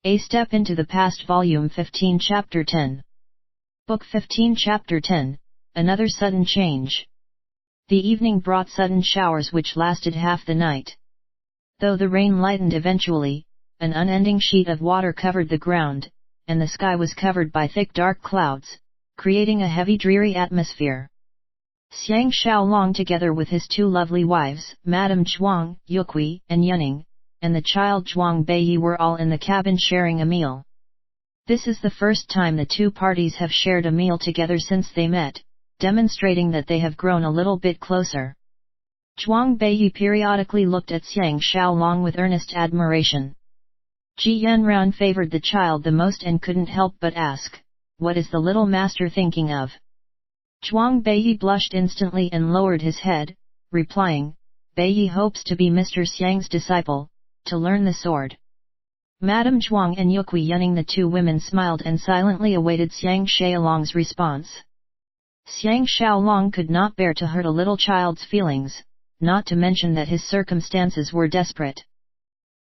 A Step into the Past Volume 15 Chapter 10. Book 15 Chapter 10, Another Sudden Change. The evening brought sudden showers which lasted half the night. Though the rain lightened eventually, an unending sheet of water covered the ground, and the sky was covered by thick dark clouds, creating a heavy dreary atmosphere. Xiang Xiaolong together with his two lovely wives, Madame Zhuang, Yuqi, and Yuning, and the child Zhuang Beiyi were all in the cabin sharing a meal. This is the first time the two parties have shared a meal together since they met, demonstrating that they have grown a little bit closer. Zhuang Beiyi periodically looked at Xiang Xiaolong with earnest admiration. Ji Yanran favored the child the most and couldn't help but ask, "What is the little master thinking of?" Zhuang Beiyi blushed instantly and lowered his head, replying, "Beiyi hopes to be Mr. Xiang's disciple, to learn the sword." Madame Zhuang and Yuqi Yuning, the two women, smiled and silently awaited Xiang Xiaolong's response. Xiang Xiaolong could not bear to hurt a little child's feelings, not to mention that his circumstances were desperate.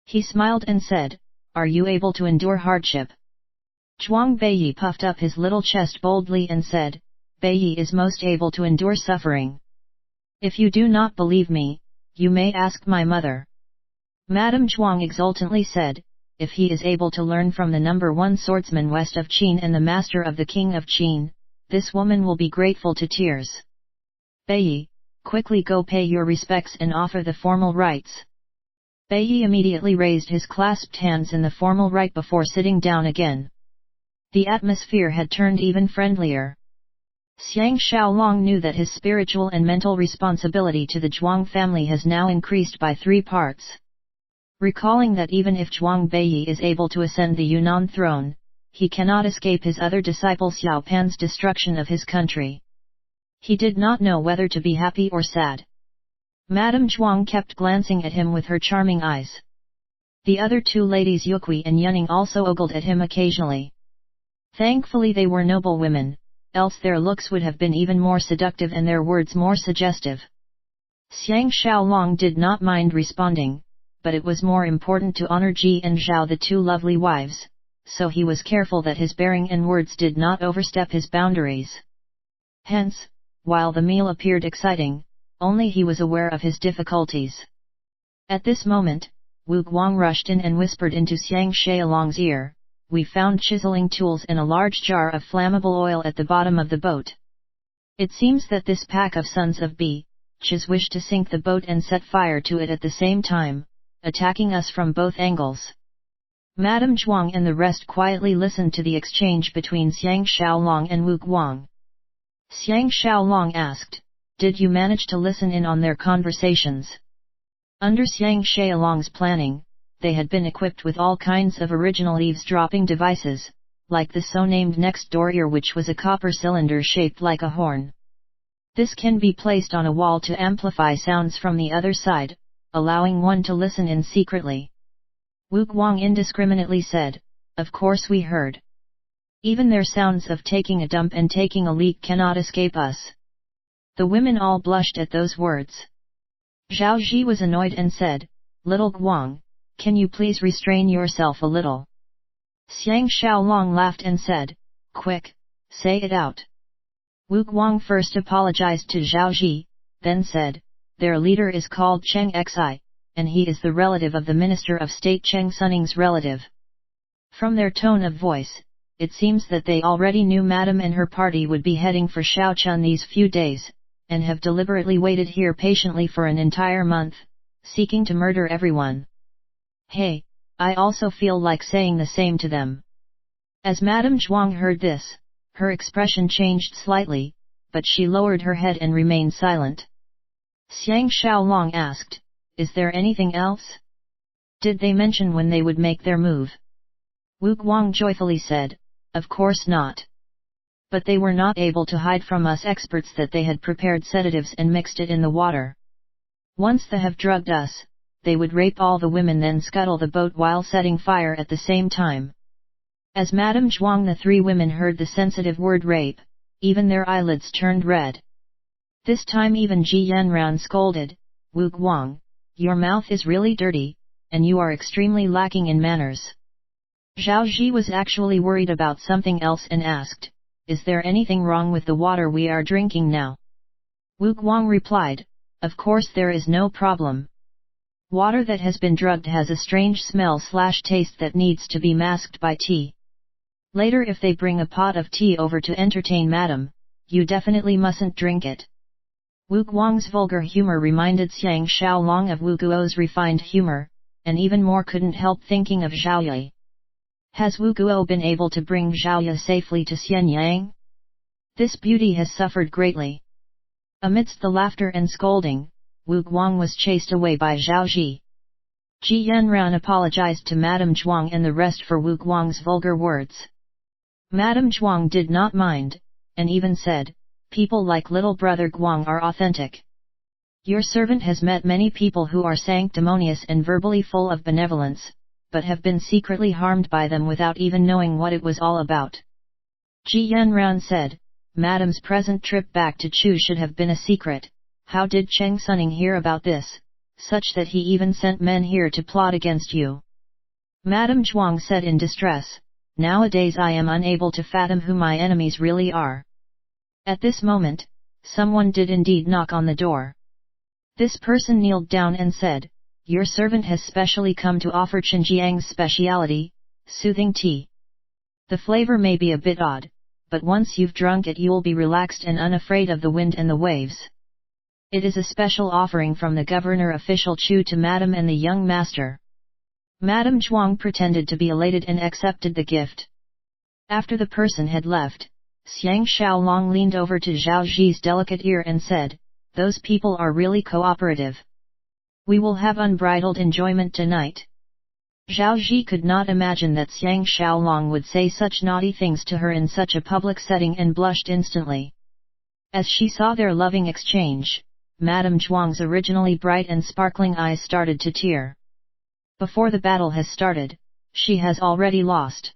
He smiled and said, "Are you able to endure hardship?" Zhuang Beiyi puffed up his little chest boldly and said, "Beiyi is most able to endure suffering. If you do not believe me, you may ask my mother." Madame Zhuang exultantly said, "If he is able to learn from the number one swordsman west of Qin and the master of the king of Qin, this woman will be grateful to tears. Beiyi, quickly go pay your respects and offer the formal rites." Beiyi immediately raised his clasped hands in the formal rite before sitting down again. The atmosphere had turned even friendlier. Xiang Xiaolong knew that his spiritual and mental responsibility to the Zhuang family has now increased by 3 parts. Recalling that even if Zhuang Beiyi is able to ascend the Yunnan throne, he cannot escape his other disciple Xiao Pan's destruction of his country. He did not know whether to be happy or sad. Madame Zhuang kept glancing at him with her charming eyes. The other two ladies Yuqi and Yuning also ogled at him occasionally. Thankfully they were noble women, else their looks would have been even more seductive and their words more suggestive. Xiang Xiaolong did not mind responding, but it was more important to honor Ji and Zhao, the two lovely wives, so he was careful that his bearing and words did not overstep his boundaries. Hence, while the meal appeared exciting, only he was aware of his difficulties. At this moment, Wu Guang rushed in and whispered into Xiang Xiaolong's ear, "We found chiseling tools and a large jar of flammable oil at the bottom of the boat. It seems that this pack of sons of B.Ches wish to sink the boat and set fire to it at the same time, attacking us from both angles." Madame Zhuang and the rest quietly listened to the exchange between Xiang Xiaolong and Wu Guang. Xiang Xiaolong asked, "Did you manage to listen in on their conversations?" Under Xiang Xiaolong's planning, they had been equipped with all kinds of original eavesdropping devices, like the so-named next door ear, which was a copper cylinder shaped like a horn. This can be placed on a wall to amplify sounds from the other side, allowing one to listen in secretly. Wu Guang indiscriminately said, "Of course we heard. Even their sounds of taking a dump and taking a leak cannot escape us." The women all blushed at those words. Zhao Ji was annoyed and said, "Little Guang, can you please restrain yourself a little?" Xiang Xiaolong laughed and said, "Quick, say it out." Wu Guang first apologized to Zhao Ji, then said, "Their leader is called Cheng Xi, and he is the relative of the Minister of State Cheng Sunning's relative." From their tone of voice, it seems that they already knew Madame and her party would be heading for Shaochun these few days, and have deliberately waited here patiently for an entire month, seeking to murder everyone. Hey, I also feel like saying the same to them. As Madame Zhuang heard this, her expression changed slightly, but she lowered her head and remained silent. Xiang Xiaolong asked, "Is there anything else? Did they mention when they would make their move?" Wu Guang joyfully said, "Of course not. But they were not able to hide from us experts that they had prepared sedatives and mixed it in the water. Once they have drugged us, they would rape all the women, then scuttle the boat while setting fire at the same time." As Madame Zhuang, the 3 women heard the sensitive word rape, even their eyelids turned red. This time even Ji Yanran scolded, "Wu Guang, your mouth is really dirty, and you are extremely lacking in manners." Zhao Ji was actually worried about something else and asked, "Is there anything wrong with the water we are drinking now?" Wu Guang replied, "Of course there is no problem. Water that has been drugged has a strange smell/taste that needs to be masked by tea. Later if they bring a pot of tea over to entertain madam, you definitely mustn't drink it." Wu Guang's vulgar humor reminded Xiang Xiaolong of Wu Guo's refined humor, and even more couldn't help thinking of Zhaoye. Has Wu Guo been able to bring Zhaoye safely to Xianyang? This beauty has suffered greatly. Amidst the laughter and scolding, Wu Guang was chased away by Zhao Ji. Ji Yanran apologized to Madame Zhuang and the rest for Wu Guang's vulgar words. Madame Zhuang did not mind, and even said, "People like little brother Guang are authentic. Your servant has met many people who are sanctimonious and verbally full of benevolence, but have been secretly harmed by them without even knowing what it was all about." Ji Yanran said, "Madame's present trip back to Chu should have been a secret. How did Cheng Suning hear about this, such that he even sent men here to plot against you?" Madame Zhuang said in distress, "Nowadays I am unable to fathom who my enemies really are." At this moment, someone did indeed knock on the door. This person kneeled down and said, "Your servant has specially come to offer Qinjiang's speciality, soothing tea. The flavor may be a bit odd, but once you've drunk it you'll be relaxed and unafraid of the wind and the waves. It is a special offering from the governor official Chu to Madam and the young master." Madame Zhuang pretended to be elated and accepted the gift. After the person had left, Xiang Xiaolong leaned over to Zhao Ji's delicate ear and said, "Those people are really cooperative. We will have unbridled enjoyment tonight." Zhao Ji could not imagine that Xiang Xiaolong would say such naughty things to her in such a public setting and blushed instantly. As she saw their loving exchange, Madame Zhuang's originally bright and sparkling eyes started to tear. Before the battle has started, she has already lost.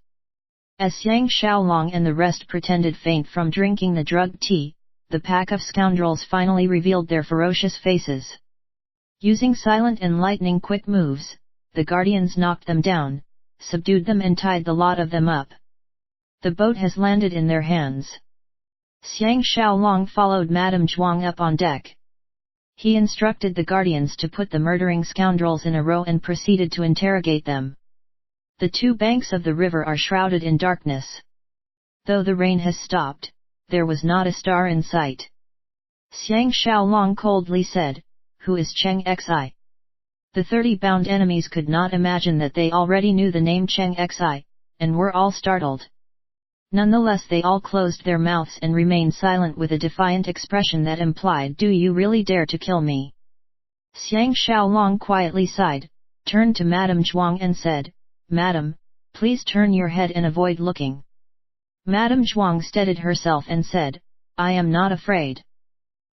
As Xiang Xiaolong and the rest pretended faint from drinking the drugged tea, the pack of scoundrels finally revealed their ferocious faces. Using silent and lightning-quick moves, the guardians knocked them down, subdued them and tied the lot of them up. The boat has landed in their hands. Xiang Xiaolong followed Madame Zhuang up on deck. He instructed the guardians to put the murdering scoundrels in a row and proceeded to interrogate them. The two banks of the river are shrouded in darkness. Though the rain has stopped, there was not a star in sight. Xiang Xiaolong coldly said, "Who is Cheng Xi?" The 30 bound enemies could not imagine that they already knew the name Cheng Xi, and were all startled. Nonetheless they all closed their mouths and remained silent with a defiant expression that implied, "Do you really dare to kill me?" Xiang Xiaolong quietly sighed, turned to Madame Zhuang and said, "Madam, please turn your head and avoid looking." Madame Zhuang steadied herself and said, "I am not afraid."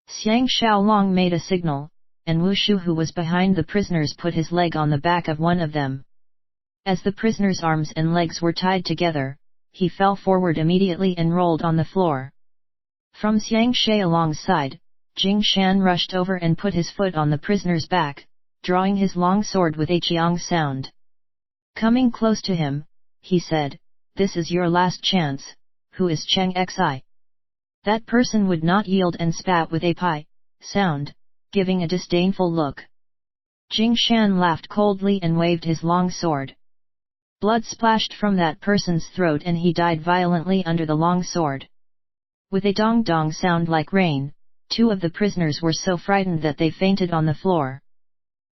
Xiang Xiaolong made a signal, and Wu Shu, who was behind the prisoners, put his leg on the back of one of them. As the prisoner's arms and legs were tied together, he fell forward immediately and rolled on the floor. From Xiang Xiaolong's side, Jing Shan rushed over and put his foot on the prisoner's back, drawing his long sword with a chiang sound. Coming close to him, he said, "This is your last chance. Who is Cheng Xi?" That person would not yield and spat with a pi sound, giving a disdainful look. Jing Shan laughed coldly and waved his long sword. Blood splashed from that person's throat and he died violently under the long sword. With a dong-dong sound like rain, 2 of the prisoners were so frightened that they fainted on the floor.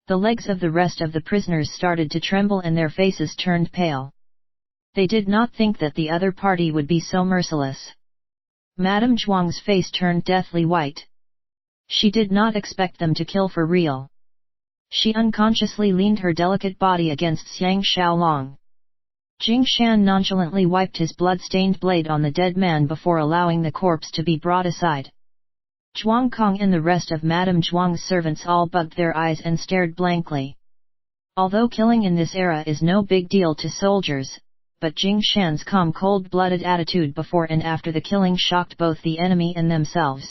The legs of the rest of the prisoners started to tremble and their faces turned pale. They did not think that the other party would be so merciless. Madame Zhuang's face turned deathly white. She did not expect them to kill for real. She unconsciously leaned her delicate body against Xiang Xiaolong. Jing Shan nonchalantly wiped his blood-stained blade on the dead man before allowing the corpse to be brought aside. Zhuang Kong and the rest of Madame Zhuang's servants all bugged their eyes and stared blankly. Although killing in this era is no big deal to soldiers, but Jing Shan's calm cold-blooded attitude before and after the killing shocked both the enemy and themselves.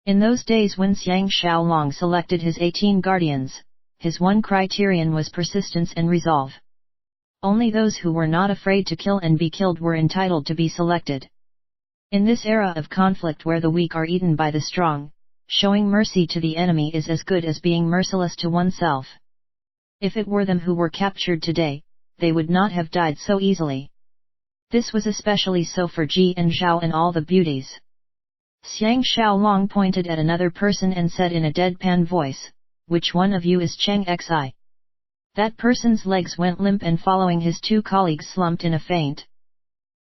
In those days when Xiang Xiaolong selected his 18 guardians, his one criterion was persistence and resolve. Only those who were not afraid to kill and be killed were entitled to be selected. In this era of conflict where the weak are eaten by the strong, showing mercy to the enemy is as good as being merciless to oneself. If it were them who were captured today, they would not have died so easily. This was especially so for Ji and Zhao and all the beauties. Xiang Xiaolong pointed at another person and said in a deadpan voice, "Which one of you is Cheng Xi?" That person's legs went limp and following his two colleagues slumped in a faint.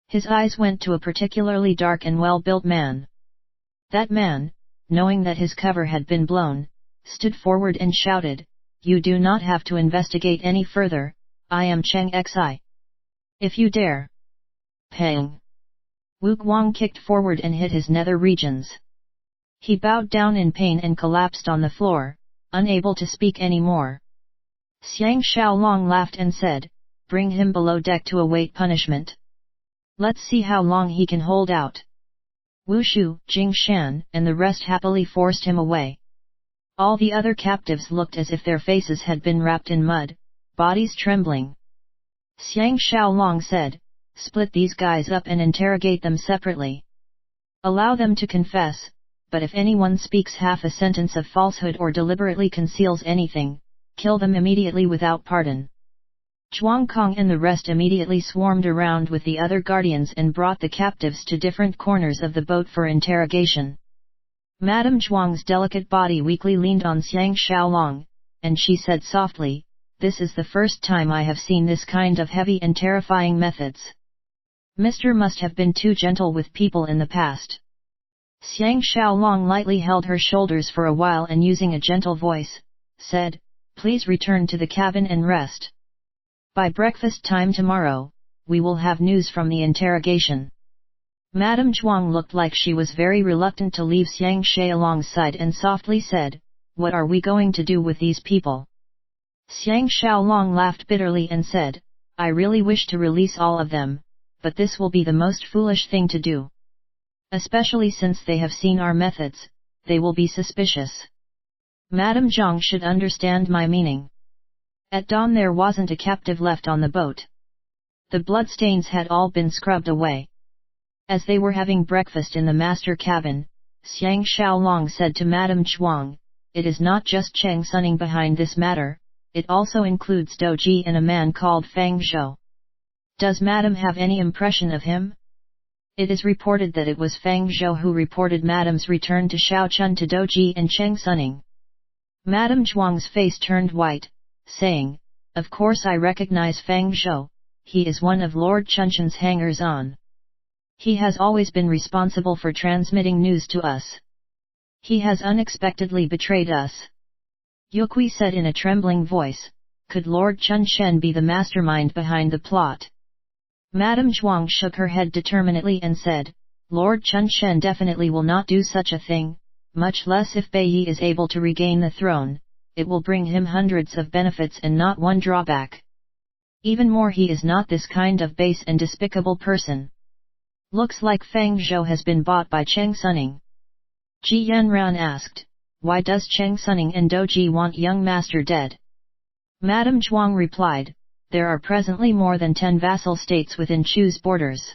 His eyes went to a particularly dark and well-built man. That man, knowing that his cover had been blown, stood forward and shouted, "You do not have to investigate any further, I am Cheng Xi. If you dare." Pang! Wu Guang kicked forward and hit his nether regions. He bowed down in pain and collapsed on the floor, unable to speak any more. Xiang Xiaolong laughed and said, "Bring him below deck to await punishment. Let's see how long he can hold out." Wu Shu, Jing Shan, and the rest happily forced him away. All the other captives looked as if their faces had been wrapped in mud, bodies trembling. Xiang Xiaolong said, "Split these guys up and interrogate them separately. Allow them to confess, but if anyone speaks half a sentence of falsehood or deliberately conceals anything, kill them immediately without pardon." Zhuang Kong and the rest immediately swarmed around with the other guardians and brought the captives to different corners of the boat for interrogation. Madame Zhuang's delicate body weakly leaned on Xiang Xiaolong, and she said softly, "This is the first time I have seen this kind of heavy and terrifying methods. Mr. must have been too gentle with people in the past." Xiang Xiaolong lightly held her shoulders for a while and using a gentle voice, said, "Please return to the cabin and rest. By breakfast time tomorrow, we will have news from the interrogation." Madame Zhuang looked like she was very reluctant to leave Xiang Xiaolong's side and softly said, "What are we going to do with these people?" Xiang Xiaolong laughed bitterly and said, "I really wish to release all of them, but this will be the most foolish thing to do. Especially since they have seen our methods, they will be suspicious. Madame Zhang should understand my meaning." At dawn there wasn't a captive left on the boat. The bloodstains had all been scrubbed away. As they were having breakfast in the master cabin, Xiang Xiaolong said to Madame Zhuang, "It is not just Cheng Sunning behind this matter, it also includes Doji and a man called Fang Zhou. Does Madame have any impression of him?" It is reported that it was Fang Zhou who reported Madame's return to Shaochun to Doji and Cheng Sunning. Madame Zhuang's face turned white, saying, "Of course I recognize Fang Zhou, he is one of Lord Chunchun's hangers-on. He has always been responsible for transmitting news to us. He has unexpectedly betrayed us." Yukui said in a trembling voice, "Could Lord Chunchen be the mastermind behind the plot?" Madame Zhuang shook her head determinedly and said, "Lord Chunchen definitely will not do such a thing, much less if Bai Yi is able to regain the throne. It will bring him hundreds of benefits and not one drawback. Even more, he is not this kind of base and despicable person. Looks like Fang Zhou has been bought by Cheng Sunning." Ji Yanran asked, "Why does Cheng Sunning and Doji want young master dead?" Madame Zhuang replied, "There are presently more than 10 vassal states within Chu's borders.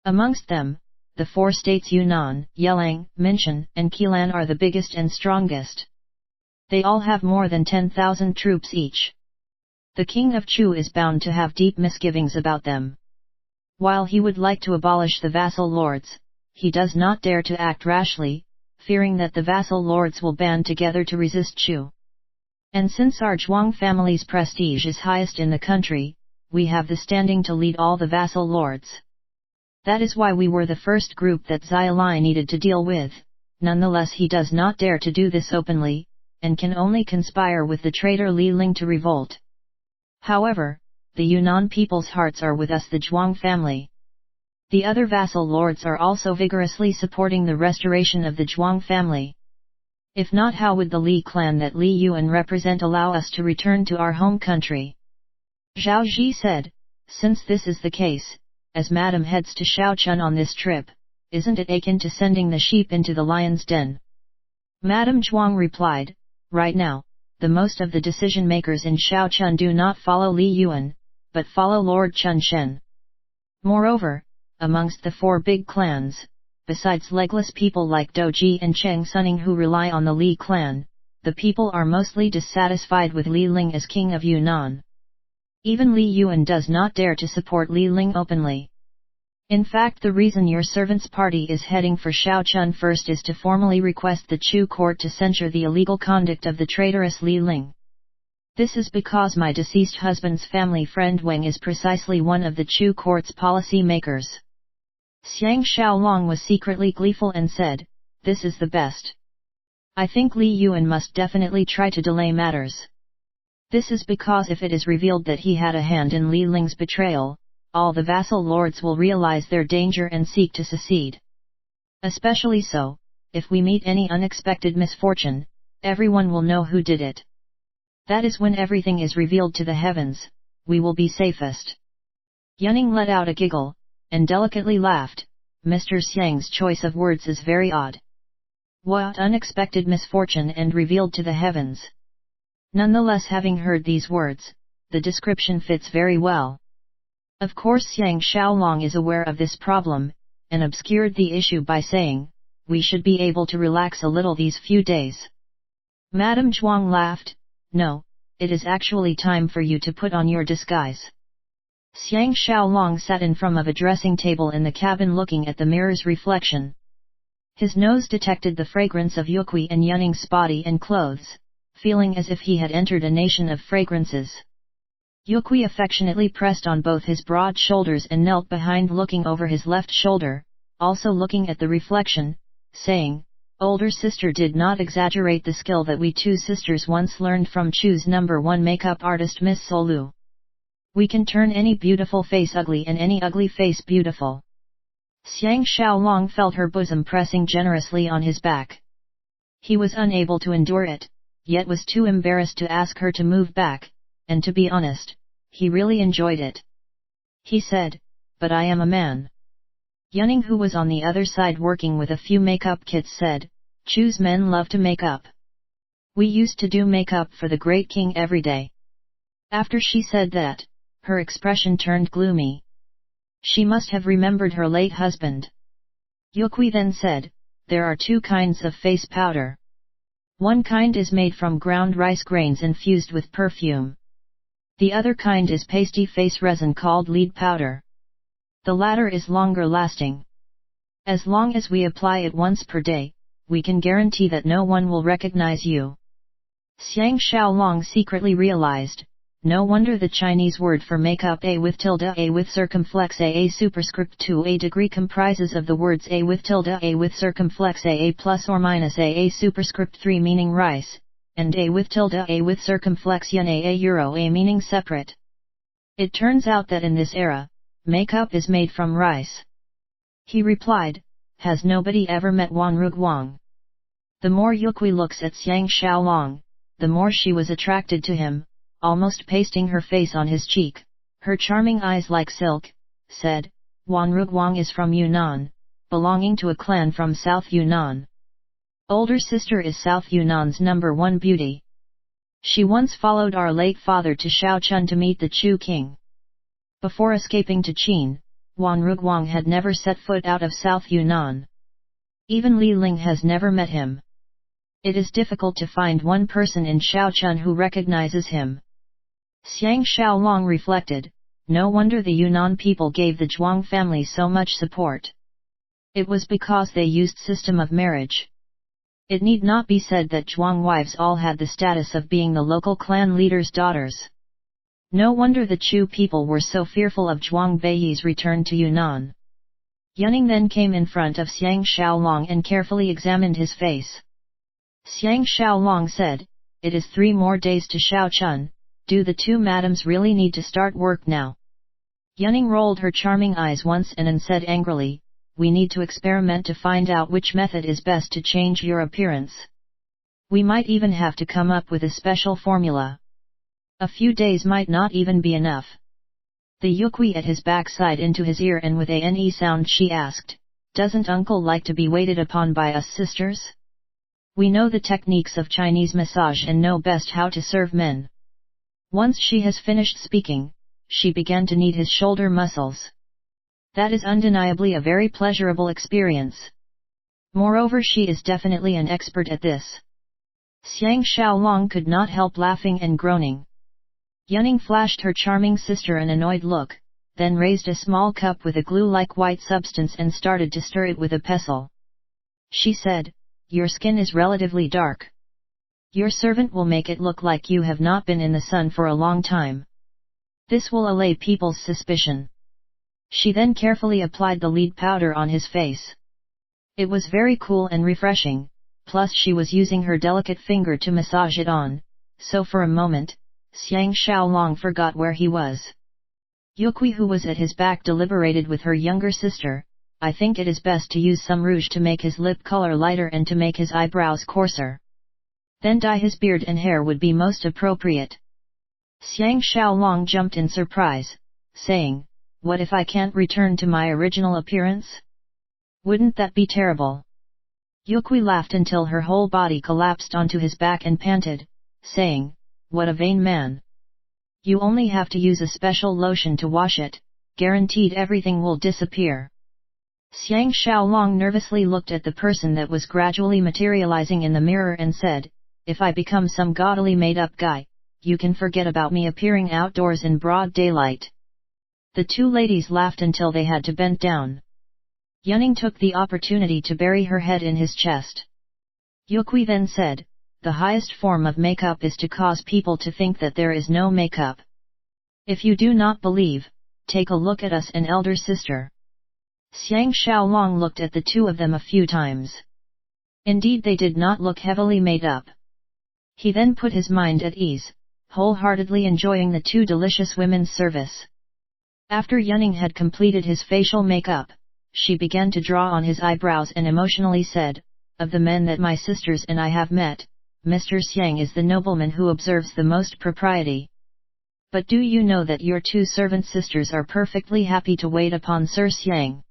Amongst them, the 4 states Yunnan, Yelang, Minshan, and Qilan are the biggest and strongest. They all have more than 10,000 troops each. The king of Chu is bound to have deep misgivings about them. While he would like to abolish the vassal lords, he does not dare to act rashly, fearing that the vassal lords will band together to resist Chu. And since our Zhuang family's prestige is highest in the country, we have the standing to lead all the vassal lords. That is why we were the first group that Xiaolai needed to deal with. Nonetheless, he does not dare to do this openly, and can only conspire with the traitor Li Ling to revolt. However, the Yunnan people's hearts are with us, the Zhuang family. The other vassal lords are also vigorously supporting the restoration of the Zhuang family. If not, how would the Li clan that Li Yuan represent allow us to return to our home country?" Zhao Ji said, "Since this is the case, as Madame heads to Shaochun on this trip, isn't it akin to sending the sheep into the lion's den?" Madame Zhuang replied, "Right now, the most of the decision makers in Shaochun do not follow Li Yuan, but follow Lord Chun Shen. Moreover, amongst the 4 big clans, besides legless people like Doji and Cheng Suning who rely on the Li clan, the people are mostly dissatisfied with Li Ling as king of Yunnan. Even Li Yuan does not dare to support Li Ling openly. In fact, the reason your servant's party is heading for Shaochun first is to formally request the Chu court to censure the illegal conduct of the traitorous Li Ling. This is because my deceased husband's family friend Wang is precisely one of the Chu court's policy makers. Xiang Xiaolong was secretly gleeful and said, "This is the best. I think Li Yuan must definitely try to delay matters. This is because if it is revealed that he had a hand in Li Ling's betrayal, all the vassal lords will realize their danger and seek to secede. Especially so, if we meet any unexpected misfortune, everyone will know who did it. That is when everything is revealed to the heavens, we will be safest." Yunning let out a giggle, and delicately laughed. Mr. Xiang's choice of words is very odd. What unexpected misfortune and revealed to the heavens? Nonetheless, having heard these words, the description fits very well. Of course Xiang Xiaolong is aware of this problem, and obscured the issue by saying, "We should be able to relax a little these few days." Madame Zhuang laughed, "No, it is actually time for you to put on your disguise." Xiang Xiaolong sat in front of a dressing table in the cabin looking at the mirror's reflection. His nose detected the fragrance of Yuqi and Yunning's body and clothes, feeling as if he had entered a nation of fragrances. Yuqi affectionately pressed on both his broad shoulders and knelt behind looking over his left shoulder, also looking at the reflection, saying, "Older sister did not exaggerate the skill that we 2 sisters once learned from Chu's #1 makeup artist Miss Solu. We can turn any beautiful face ugly and any ugly face beautiful." Xiang Xiaolong felt her bosom pressing generously on his back. He was unable to endure it, yet was too embarrassed to ask her to move back, and to be honest, he really enjoyed it. He said, "But I am a man." Yunning, who was on the other side working with a few makeup kits, said, "Chu's men love to make up. We used to do makeup for the great king every day." After she said that, her expression turned gloomy. She must have remembered her late husband. Yuqi then said, "There are 2 kinds of face powder. One kind is made from ground rice grains infused with perfume. The other kind is pasty face resin called lead powder. The latter is longer lasting. As long as we apply it once per day, we can guarantee that no one will recognize you." Xiang Xiaolong secretly realized, no wonder the Chinese word for makeup A with tilde A with circumflex A superscript 2 A degree comprises of the words A with tilde A with circumflex A plus or minus A superscript 3 meaning rice, and A with tilde A with circumflex yun A euro A meaning separate. It turns out that in this era, makeup is made from rice. He replied, "Has nobody ever met Wanru Guang?" The more Yuqi looks at Xiang Xiaolong, the more she was attracted to him, almost pasting her face on his cheek. Her charming eyes like silk, said, "Wanru Guang is from Yunnan, belonging to a clan from South Yunnan. Older sister is South Yunnan's #1 beauty. She once followed our late father to Shaochun to meet the Chu king. Before escaping to Qin, Wanru Guang had never set foot out of South Yunnan. Even Li Ling has never met him. It is difficult to find one person in Shaochun who recognizes him." Xiang Xiaolong reflected, no wonder the Yunnan people gave the Zhuang family so much support. It was because they used system of marriage. It need not be said that Zhuang wives all had the status of being the local clan leader's daughters. No wonder the Chu people were so fearful of Zhuang Beiyi's return to Yunnan. Yunning then came in front of Xiang Xiaolong and carefully examined his face. Xiang Xiaolong said, "It is 3 more days to Shaochun. Do the 2 madams really need to start work now?" Yunning rolled her charming eyes once and said angrily, "We need to experiment to find out which method is best to change your appearance. We might even have to come up with a special formula. A few days might not even be enough." The Yuqi at his back sighed into his ear and with a ne sound she asked, "Doesn't uncle like to be waited upon by us sisters? We know the techniques of Chinese massage and know best how to serve men." Once she has finished speaking, she began to knead his shoulder muscles. That is undeniably a very pleasurable experience. Moreover, she is definitely an expert at this. Xiang Xiaolong could not help laughing and groaning. Yunning flashed her charming sister an annoyed look, then raised a small cup with a glue-like white substance and started to stir it with a pestle. She said, "Your skin is relatively dark. Your servant will make it look like you have not been in the sun for a long time. This will allay people's suspicion." She then carefully applied the lead powder on his face. It was very cool and refreshing, plus she was using her delicate finger to massage it on, so for a moment, Xiang Xiaolong forgot where he was. Yuqi, who was at his back, deliberated with her younger sister. "I think it is best to use some rouge to make his lip color lighter and to make his eyebrows coarser. Then dye his beard and hair would be most appropriate." Xiang Xiaolong jumped in surprise, saying, "What if I can't return to my original appearance? Wouldn't that be terrible?" Yuqi laughed until her whole body collapsed onto his back and panted, saying, "What a vain man! You only have to use a special lotion to wash it, guaranteed everything will disappear." Xiang Xiaolong nervously looked at the person that was gradually materializing in the mirror and said, "If I become some gaudily made-up guy, you can forget about me appearing outdoors in broad daylight." The two ladies laughed until they had to bend down. Yunning took the opportunity to bury her head in his chest. Yuqi then said, "The highest form of makeup is to cause people to think that there is no makeup. If you do not believe, take a look at us and elder sister." Xiang Xiaolong looked at the two of them a few times. Indeed, they did not look heavily made up. He then put his mind at ease, wholeheartedly enjoying the two delicious women's service. After Yunning had completed his facial makeup, she began to draw on his eyebrows and emotionally said, "Of the men that my sisters and I have met, Mr. Xiang is the nobleman who observes the most propriety. But do you know that your two servant sisters are perfectly happy to wait upon Sir Xiang?"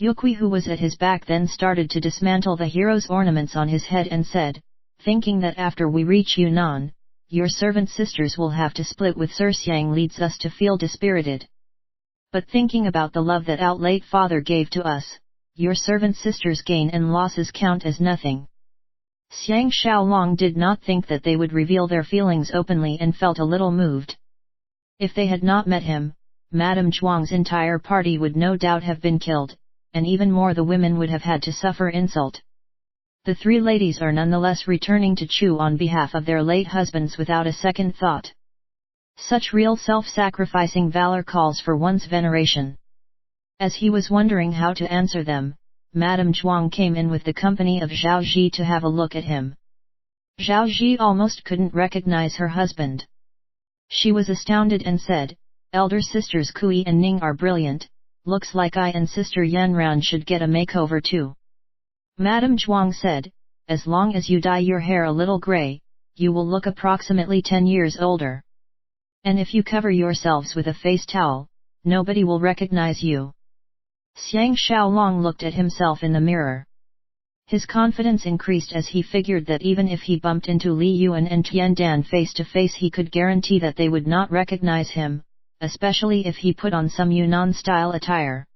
Yuqi, who was at his back, then started to dismantle the hero's ornaments on his head and said, "Thinking that after we reach Yunnan, your servant sisters will have to split with Sir Xiang leads us to feel dispirited. But thinking about the love that our late father gave to us, your servant sisters' gain and losses count as nothing." Xiang Xiaolong did not think that they would reveal their feelings openly and felt a little moved. If they had not met him, Madame Zhuang's entire party would no doubt have been killed, and even more, the women would have had to suffer insult. The three ladies are nonetheless returning to Chu on behalf of their late husbands without a second thought. Such real self-sacrificing valor calls for one's veneration. As he was wondering how to answer them, Madame Zhuang came in with the company of Zhao Ji to have a look at him. Zhao Ji almost couldn't recognize her husband. She was astounded and said, "Elder sisters Kui and Ning are brilliant, looks like I and sister Yanran should get a makeover too." Madame Zhuang said, "As long as you dye your hair a little grey, you will look approximately 10 years older. And if you cover yourselves with a face towel, nobody will recognize you." Xiang Xiaolong looked at himself in the mirror. His confidence increased as he figured that even if he bumped into Li Yuan and Tian Dan face to face, he could guarantee that they would not recognize him, especially if he put on some Yunnan-style attire.